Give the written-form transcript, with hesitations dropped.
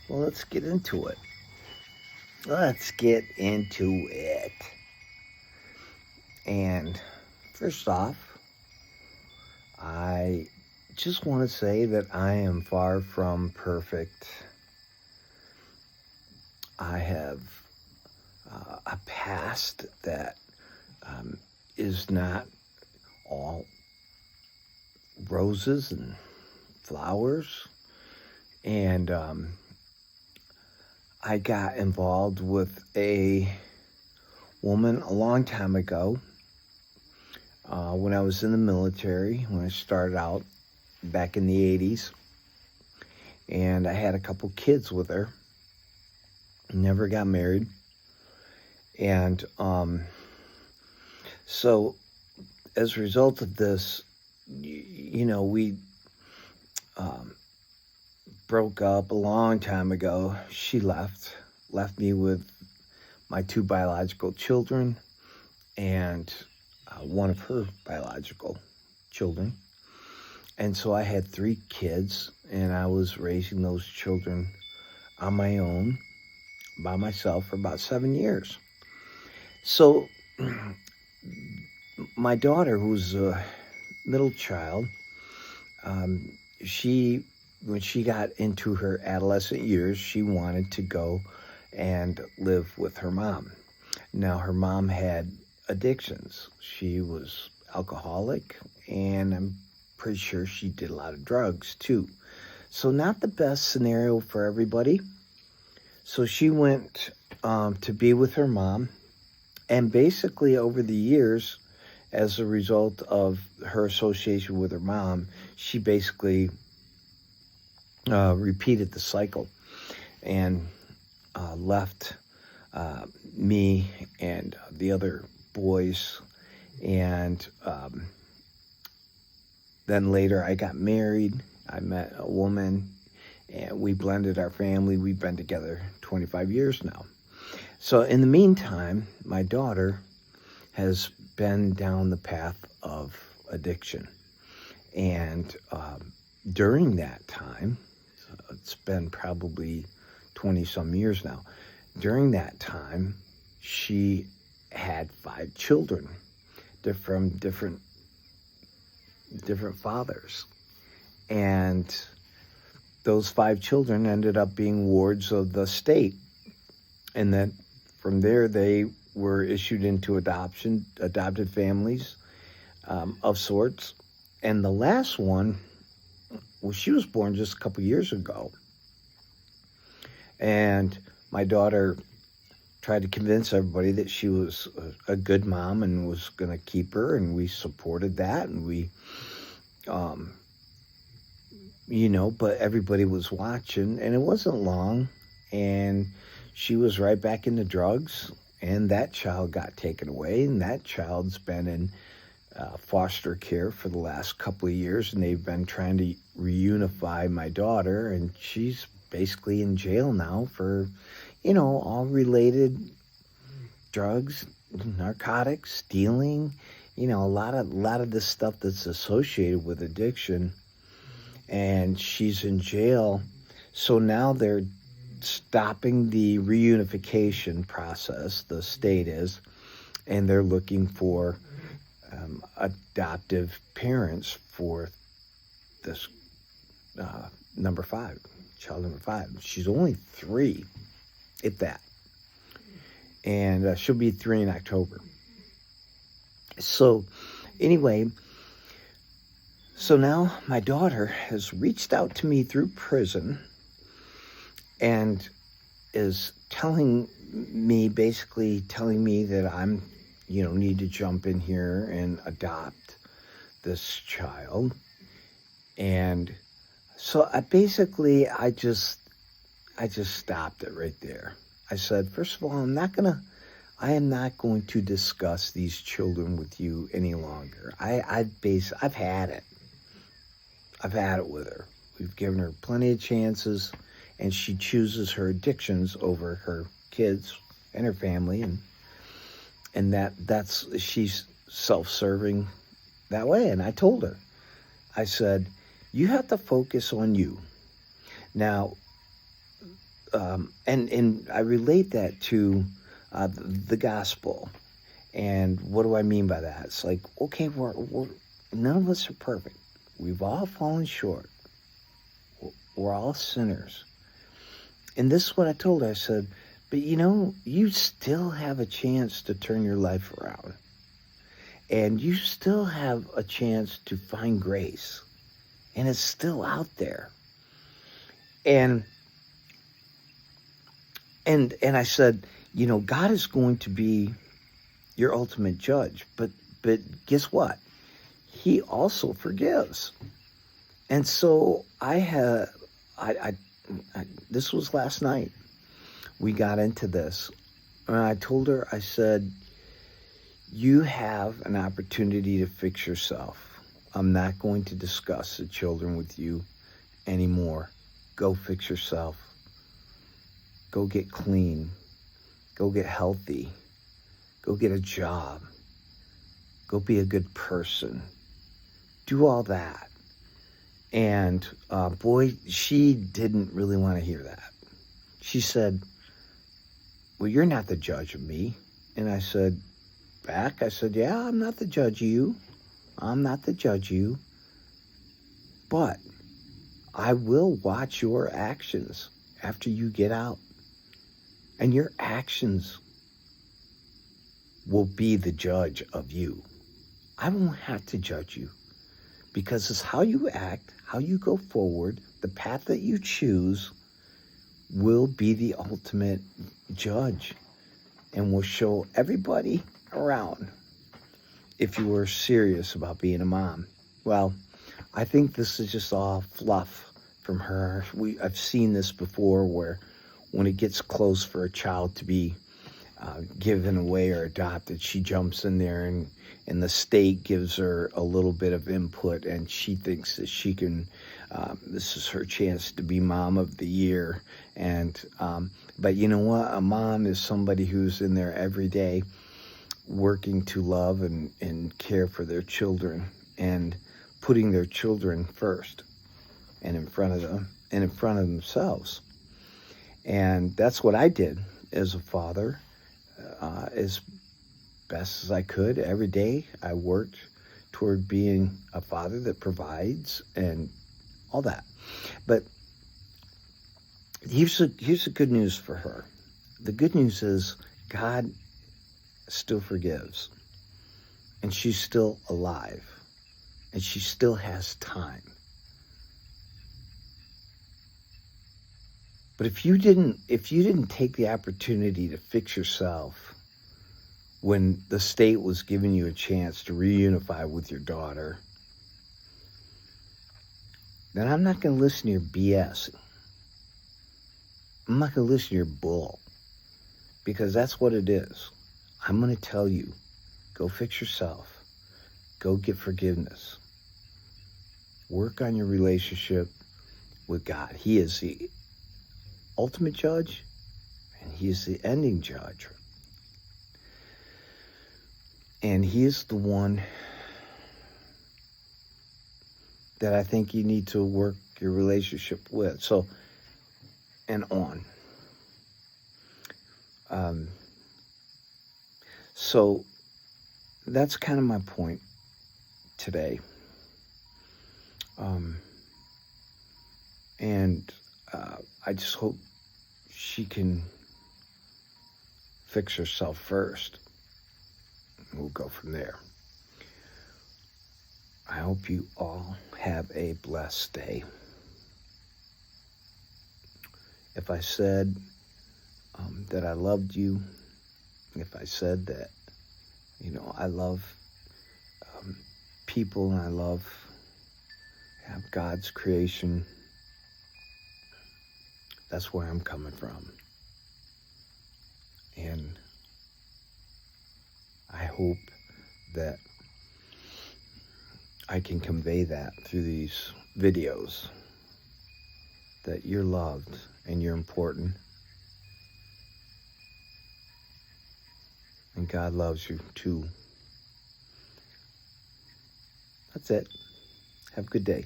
Well, let's get into it. Let's get into it. And first off, I just want to say that I am far from perfect. I have a past that um, is not all roses and flowers. And I got involved with a woman a long time ago when I was in the military, when I started out back in the 80s. And I had a couple kids with her. Never got married. And so, as a result of this, we um, broke up a long time ago. She left me with my two biological children and one of her biological children. And so I had three kids, and I was raising those children on my own, by myself, for about 7 years. So my daughter, who's a middle child, she, when she got into her adolescent years, she wanted to go and live with her mom. Now, her mom had addictions. She was alcoholic, and I'm pretty sure she did a lot of drugs too. So, not the best scenario for everybody. So, she went to be with her mom, and basically, over the years, as a result of her association with her mom, she basically repeated the cycle and left me and the other boys. And then later I got married. I met a woman and we blended our family. We've been together 25 years now. So in the meantime, my daughter has been down the path of addiction. And during that time, it's been probably 20 some years now. During that time, she had 5 children from different fathers. And those 5 children ended up being wards of the state. And then from there, they were issued into adopted families of sorts. And the last one, well, she was born just a couple years ago. And my daughter tried to convince everybody that she was a good mom and was going to keep her, and we supported that. And we, but everybody was watching, and it wasn't long. And she was right back into drugs, and that child got taken away, and that child's been in foster care for the last couple of years, and they've been trying to reunify my daughter, and she's basically in jail now for, all related drugs, narcotics, stealing, a lot of this stuff that's associated with addiction, and she's in jail. So now they're stopping the reunification process, the state is, and they're looking for adoptive parents for this child number 5. She's only 3, if that. And she'll be 3 in October. So anyway, so now my daughter has reached out to me through prison and is basically telling me that I'm, need to jump in here and adopt this child. And so I just stopped it right there. I said, first of all, I am not going to discuss these children with you any longer. I've had it. I've had it with her. We've given her plenty of chances, and she chooses her addictions over her kids and her family, and that's she's self-serving that way. And I told her, I said, you have to focus on you. Now, and I relate that to the gospel. And what do I mean by that? It's like, okay, we're none of us are perfect. We've all fallen short. We're all sinners. And this is what I told her. I said, but you still have a chance to turn your life around. And you still have a chance to find grace. And it's still out there. And I said, God is going to be your ultimate judge. But guess what? He also forgives. And so this was last night. We got into this. And I told her, I said, you have an opportunity to fix yourself. I'm not going to discuss the children with you anymore. Go fix yourself. Go get clean. Go get healthy. Go get a job. Go be a good person. Do all that. And boy, she didn't really want to hear that. She said, well, you're not the judge of me. And I said, yeah, I'm not the judge of you. I'm not the judge of you. But I will watch your actions after you get out. And your actions will be the judge of you. I won't have to judge you, because it's how you act, how you go forward, the path that you choose will be the ultimate judge and will show everybody around if you were serious about being a mom. Well, I think this is just all fluff from her. I've seen this before, where when it gets close for a child to be given away or adopted, she jumps in there and the state gives her a little bit of input, and she thinks that she can, this is her chance to be mom of the year. And but you know what? A mom is somebody who's in there every day working to love and care for their children, and putting their children first and in front of them and in front of themselves. And that's what I did as a father, as best as I could. Every day I worked toward being a father that provides and all that. But here's the good news for her. The good news is God still forgives, and she's still alive, and she still has time. But if you didn't take the opportunity to fix yourself when the state was giving you a chance to reunify with your daughter, then I'm not going to listen to your BS. I'm not going to listen to your bull, because that's what it is. I'm going to tell you, go fix yourself. Go get forgiveness. Work on your relationship with God. He is the ultimate judge, and he is the ending judge. And he is the one that I think you need to work your relationship with. So, and on. So that's kind of my point today. And I just hope she can fix herself first. We'll go from there. I hope you all have a blessed day. If I said that I loved you, if I said that, I love people and I love God's creation, that's where I'm coming from. And I hope that I can convey that through these videos, that you're loved and you're important. And God loves you too. That's it. Have a good day.